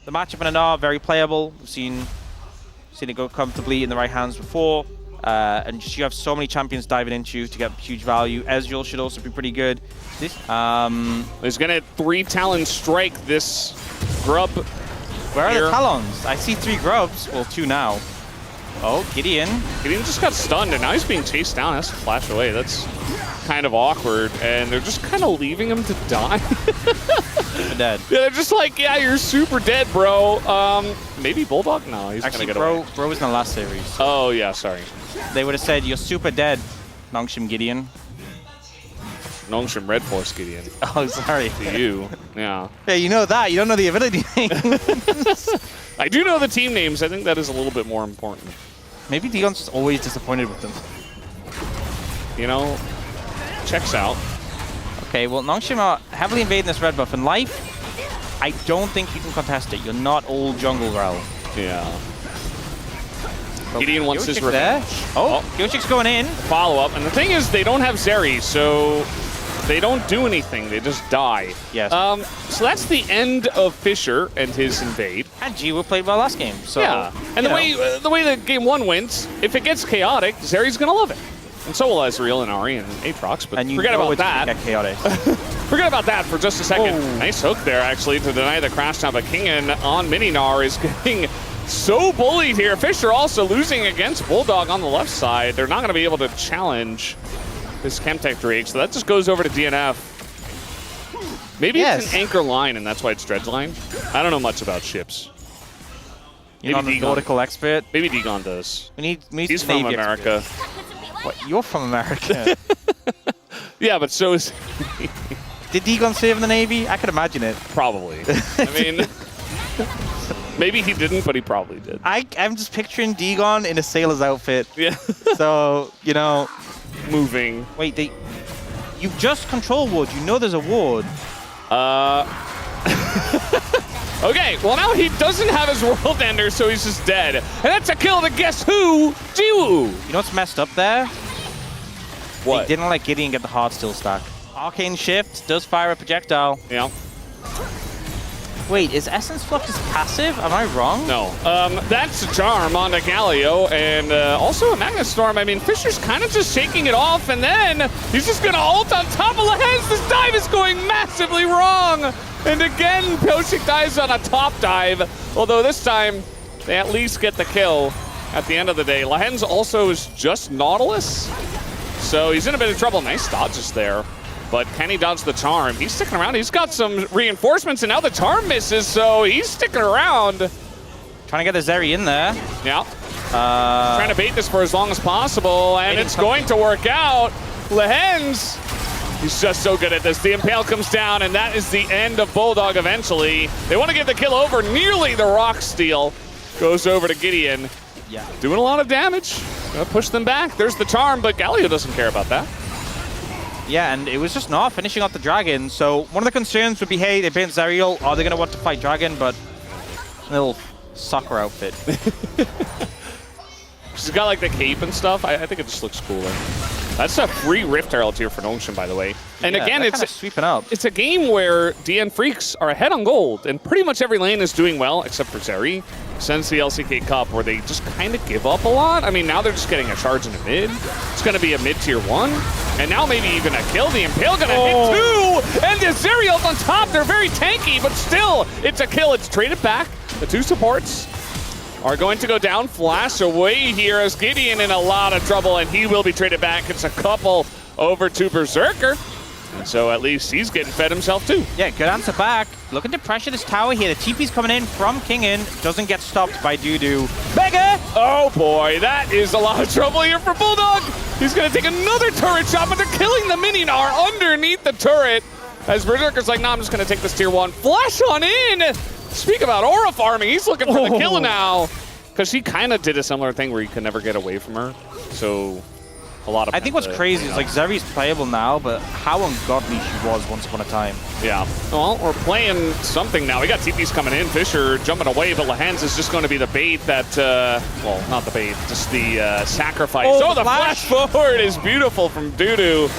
the matchup in NR, very playable. We've seen it go comfortably in the right hands before. And you have so many champions diving into you to get huge value. Ezreal should also be pretty good. He's going to 3 Talon strike this grub. Where are the Talons? I see 3 grubs. Well, 2 now. Oh, Gideon. Gideon just got stunned, and now he's being chased down. Has to flash away. That's kind of awkward, and they're just kind of leaving him to die. Dead. Yeah, they're just like, yeah, you're super dead, bro. Maybe Bulldog? No, he's actually gonna get away. Bro was in the last series. Oh yeah, sorry. They would have said you're super dead, Nongshim Gideon. Nongshim RedForce Gideon. Oh, sorry. To you, yeah. Yeah, you know that. You don't know the ability names. I do know the team names. I think that is a little bit more important. Maybe Deagon's just always disappointed with them. You know, checks out. Okay, well, Nongshim are heavily invading this red buff. In life, I don't think you can contest it. You're not all jungle Growl. Yeah. But Gideon wants his revenge. There. Oh, Gyochik's going in. Follow-up. And the thing is, they don't have Zeri, so they don't do anything. They just die. Yes. So that's the end of Fisher and his invade. And Jiwoo played well last game. So, yeah. And the way that game 1 went, if it gets chaotic, Zeri's going to love it. And so will Ezreal and Ari and Aatrox, but and forget about that. Get chaotic. Forget about that for just a second. Oh. Nice hook there, actually, to deny the crash down, but Kingen on Mininar is getting so bullied here. Fisher also losing against Bulldog on the left side. They're not going to be able to challenge this Chemtech Drake, so that just goes over to DNF. Maybe it's an anchor line, and that's why it's dredge line. I don't know much about ships. You're not a nautical expert. Maybe Degon does. He's from America. What? You're from America. Yeah, but so is Did Degon serve in the Navy? I could imagine it. Probably. I mean, maybe he didn't, but he probably did. I'm just picturing Degon in a sailor's outfit. Yeah. So, you know. Moving. Wait, you've just control ward. You know there's a ward. Okay, well now he doesn't have his world ender, so he's just dead. And that's a kill to guess who? Jiwoo! You know what's messed up there? What? They didn't let Gideon get the hard steel stack. Arcane Shift does fire a projectile. Yeah. Wait, is Essence Flux passive? Am I wrong? No. That's a charm on the Galio, and also a Magnus Storm. I mean, Fisher's kind of just shaking it off, and then he's just going to ult on top of Lehens. This dive is going massively wrong. And again, Gyochik dives on a top dive, although this time they at least get the kill at the end of the day. Lehens also is just Nautilus, so he's in a bit of trouble. Nice dodges there. But can he dodge the charm? He's sticking around. He's got some reinforcements, and now the charm misses, so he's sticking around. Trying to get the Zeri in there. Yeah. Trying to bait this for as long as possible, and it's going to work out. Lehens, he's just so good at this. The Impale comes down, and that is the end of Bulldog eventually. They want to get the kill over. Nearly the Rock Steal goes over to Gideon. Yeah. Doing a lot of damage. Gonna push them back. There's the charm, but Galio doesn't care about that. Yeah, and it was just not finishing off the Dragon. So one of the concerns would be, hey, they banned Zerial. Are they going to want to fight Dragon? But little soccer outfit. She's got like the cape and stuff. I think it just looks cooler. That's a free Rift Herald here for Nongshim, by the way. And yeah, again, it's sweeping up. It's a game where DN Freecs are ahead on gold, and pretty much every lane is doing well, except for Zeri, since the LCK Cup, where they just kind of give up a lot. I mean, now they're just getting a charge in the mid. It's going to be a mid-tier 1. And now maybe even a kill. The Impale going to hit 2! And the Zeri ult on top. They're very tanky, but still, it's a kill. It's traded back. The 2 supports are going to go down. Flash away here as Gideon in a lot of trouble, and he will be traded back. It's a couple over to Berserker. And so at least he's getting fed himself too. Yeah, good answer back. Looking to pressure this tower here. The TP's coming in from Kingen. Doesn't get stopped by Dudu. Beggar! Oh boy, that is a lot of trouble here for Bulldog. He's going to take another turret shot, but they're killing the Mininar underneath the turret. As Berserker's like, nah, I'm just going to take this tier 1. Flash on in! Speak about aura farming. He's looking for the kill now. Because he kind of did a similar thing where he could never get away from her. So a lot of I think what's crazy is like Zeri's playable now, but how ungodly she was once upon a time. Yeah. Well, we're playing something now. We got TPs coming in. Fisher jumping away, but Lehens is just going to be the bait that, well, not the bait, just the sacrifice. Oh, the flash forward is beautiful from Dudu.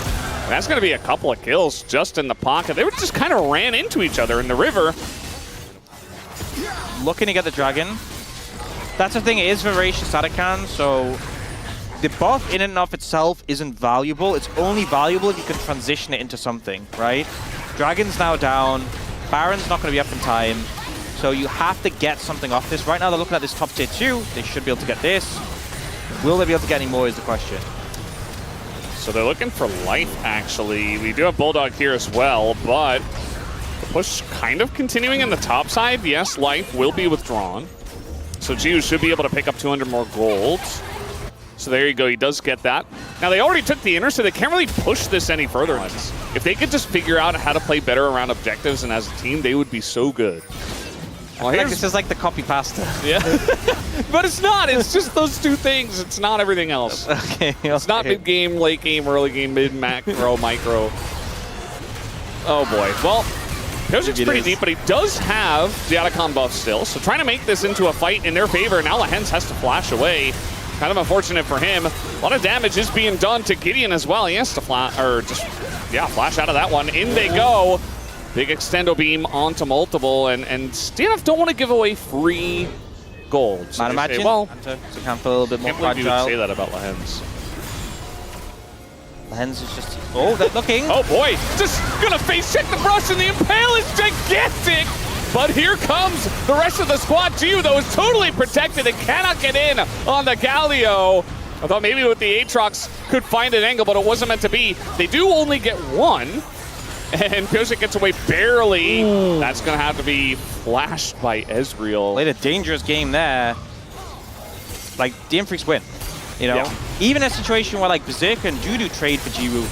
And that's going to be a couple of kills just in the pocket. They were just kind of ran into each other in the river. looking to get the dragon. That's the thing, it is Voracious Sadakan, so the buff in and of itself isn't valuable. It's only valuable if you can transition it into something, right? Dragon's now down, Baron's not going to be up in time, so you have to get something off this. Right now they're looking at this top tier 2, they should be able to get this. Will they be able to get any more is the question. So they're looking for life, actually. We do have Bulldog here as well, but the push kind of continuing in the top side. Yes, life will be withdrawn. So Jiu should be able to pick up 200 more gold. So there you go, he does get that. Now they already took the inner, so they can't really push this any further. If they could just figure out how to play better around objectives and as a team, they would be so good. Well, like this is like the copy pasta. Yeah, but it's not. It's just those two things. It's not everything else. Okay. It's not mid game, late game, early game, mid, macro, micro. Oh boy. Well, Pyosic's pretty deep, but he does have the Otacon buff still. So trying to make this into a fight in their favor. Now Lehens has to flash away. Kind of unfortunate for him. A lot of damage is being done to Gideon as well. He has to flash out of that one. In they go. Big extendo beam onto multiple, and DNF don't want to give away free gold. So I'd imagine. Well, so can feel a little bit more can't believe fragile. you would say that about Lehens. Lehens is just... Oh, they're looking. Oh boy, just gonna face check the brush, and the Impale is gigantic! But here comes the rest of the squad. Jiu, though, is totally protected and cannot get in on the Galio. I thought maybe with the Aatrox could find an angle, but it wasn't meant to be. They do only get one, and Pyosic gets away barely. Ooh. That's going to have to be flashed by Ezreal. Played a dangerous game there. Like, DN Freecs win, you know? Yeah. Even a situation where, like, Berserker and Judo trade for Jiu,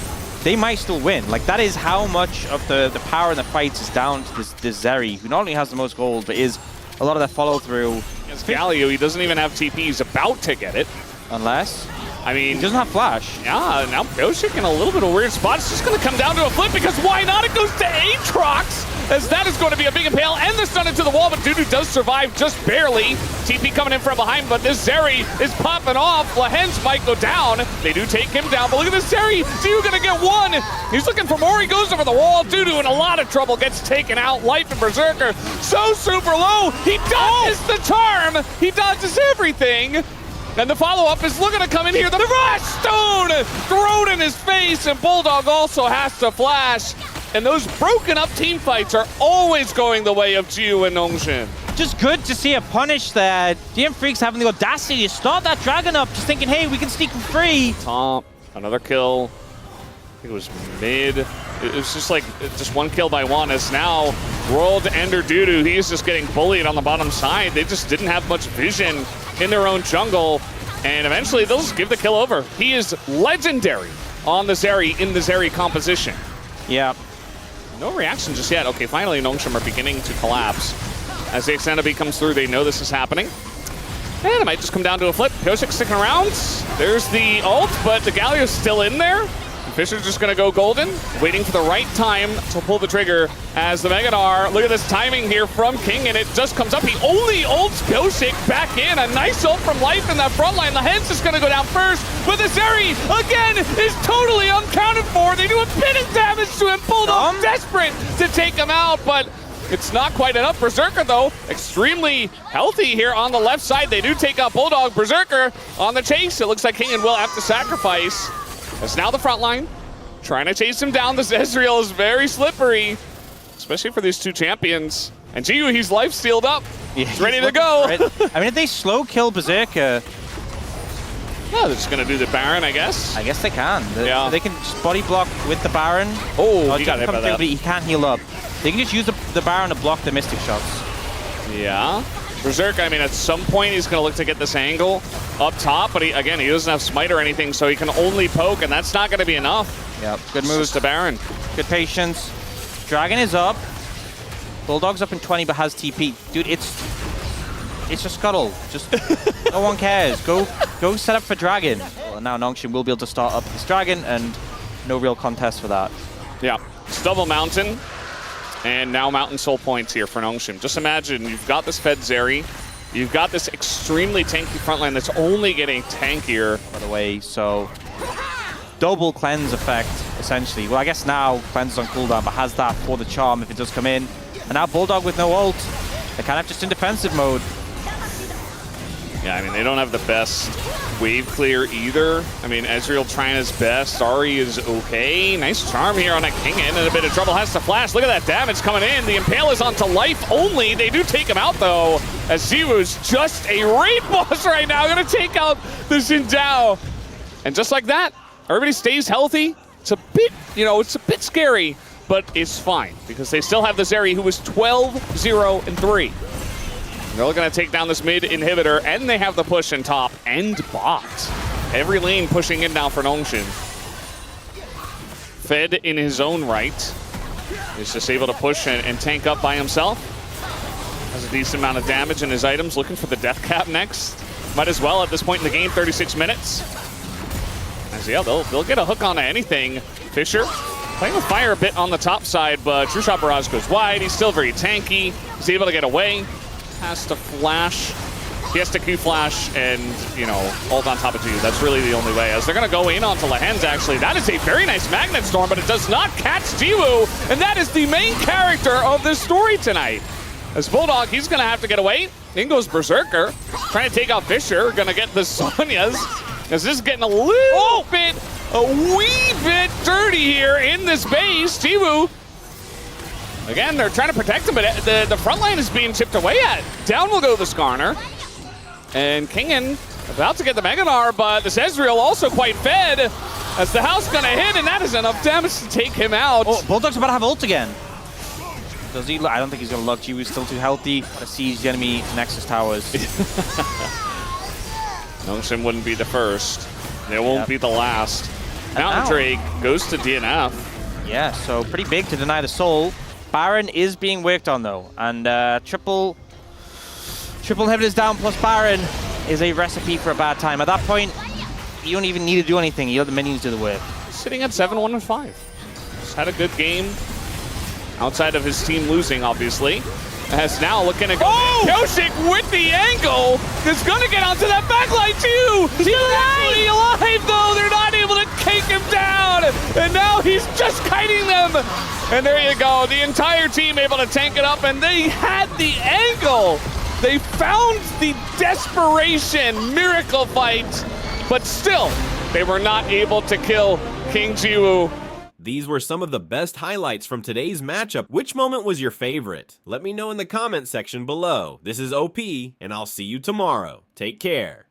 they might still win. Like, that is how much of the power in the fights is down to this Zeri, who not only has the most gold, but is a lot of that follow-through. Against Galio, he doesn't even have TP. He's about to get it. Unless... I mean... He doesn't have flash. Yeah, now Pyosik in a little bit of a weird spot. It's just going to come down to a flip, because why not? It goes to Aatrox, as that is going to be a big impale, and the stun into the wall, but Dudu does survive just barely. TP coming in from behind, but this Zeri is popping off. Lehens might go down. They do take him down, but look at this Zeri. Dudu going to get one. He's looking for more. He goes over the wall. Dudu in a lot of trouble, gets taken out. Life and Berserker so super low. He dodges the charm. He dodges everything. And the follow-up is looking to come in here. The Rush Stone thrown in his face, and Bulldog also has to flash. And those broken-up team fights are always going the way of Jiu and Nongxin. Just good to see a punish there. DN Freecs having the audacity to start that Dragon up, just thinking, hey, we can sneak for free. Top, another kill. I think it was mid. It was just like, just one kill by one, as now World Ender Dudu, he's just getting bullied on the bottom side. They just didn't have much vision in their own jungle, and eventually they'll just give the kill over. He is legendary on the Zeri, in the Zeri composition. Yeah. No reaction just yet. Okay, finally Nongxin are beginning to collapse. As the Extendo B comes through, they know this is happening. And it might just come down to a flip. Pyosik sticking around. There's the ult, but the Galio's still in there. Fisher's just going to go golden, waiting for the right time to pull the trigger as the Megadar. Look at this timing here from King, and it just comes up. He only ults Pyosik back in. A nice ult from Life in that front line. Lehens is going to go down first, but the Zeri, again, is totally uncounted for. They do a bit of damage to him. Bulldog desperate to take him out, but it's not quite enough. Berserker, though, extremely healthy here on the left side. They do take out Bulldog. Berserker on the chase. It looks like King and Will have to sacrifice. It's now the front line, trying to chase him down. This Ezreal is very slippery, especially for these two champions. And Jiu, he's life sealed up. Yeah, he's ready to go. I mean, if they slow kill Berserker... Yeah, they're just going to do the Baron, I guess. I guess they can. Yeah. They can just body block with the Baron. Oh, he got hit by that. But he can't heal up. They can just use the Baron to block the Mystic shots. Yeah. Berserk, I mean, at some point he's going to look to get this angle up top, but he doesn't have smite or anything, so he can only poke, and that's not going to be enough. Yep, good moves to Baron. Good patience. Dragon is up. Bulldog's up in 20, but has TP. Dude, it's a scuttle. Just no one cares. Go set up for Dragon. Well, now Nongxin will be able to start up this Dragon, and no real contest for that. Yeah, it's double Mountain. And now Mountain Soul points here for Nongxin. Just imagine, you've got this fed Zeri, you've got this extremely tanky frontline that's only getting tankier. By the way, so double cleanse effect, essentially. Well, I guess now cleanse is on cooldown, but has that for the charm if it does come in. And now Bulldog with no ult. They're kind of just in defensive mode. Yeah, I mean, they don't have the best wave clear either. I mean, Ezreal trying his best. Ari is okay. Nice charm here on a Kingen, and a bit of trouble has to flash. Look at that damage coming in. The Impale is onto life only. They do take him out, though, as Ziwu's just a raid boss right now. Gonna take out the Xin Zhao. And just like that, everybody stays healthy. It's a bit, it's a bit scary, but it's fine, because they still have the Zeri, who was 12-0-3. They're going to take down this mid inhibitor, and they have the push in top and bot. Every lane pushing in now for Nongxin. Fed in his own right. He's just able to push and tank up by himself. Has a decent amount of damage in his items. Looking for the death cap next. Might as well at this point in the game, 36 minutes. As yeah, they'll get a hook onto anything. Fisher playing with fire a bit on the top side, but True Shot Barrage goes wide. He's still very tanky. He's able to get away. Has to flash. He has to Q flash and, ult on top of G. That's really the only way. As they're going to go in onto Lehens, actually. That is a very nice Magnet Storm, but it does not catch Jiwoo. And that is the main character of this story tonight. As Bulldog, he's going to have to get away. In goes Berserker. Trying to take out Fisher. Going to get the Sonyas. As this is getting a wee bit dirty here in this base. Jiwoo. Again, they're trying to protect him, but the front line is being chipped away at. Down will go the Skarner. And Kingen about to get the Meganar, but this Ezreal also quite fed. As the house gonna hit, and that is enough damage to take him out. Oh, Bulldog's about to have ult again. Does he? I don't think he's gonna look. Jiwoo's still too healthy to siege the enemy Nexus towers. Nongxin wouldn't be the first. It won't be the last. Mountain Drake goes to DNF. Yeah, so pretty big to deny the soul. Baron is being worked on though, and triple inhibitors down plus Baron is a recipe for a bad time. At that point, you don't even need to do anything. You let the minions do the work. Sitting at 7-1-5. He's had a good game outside of his team losing, obviously. As now looking to go. Oh! Kyoshik with the angle is going to get onto that backline too. He's actually alive though. They're not able to take him down. And now he's just kiting them. And there you go. The entire team able to tank it up, and they had the angle. They found the desperation miracle fight, but still, they were not able to kill King Jiwoo. These were some of the best highlights from today's matchup. Which moment was your favorite? Let me know in the comment section below. This is OP, and I'll see you tomorrow. Take care.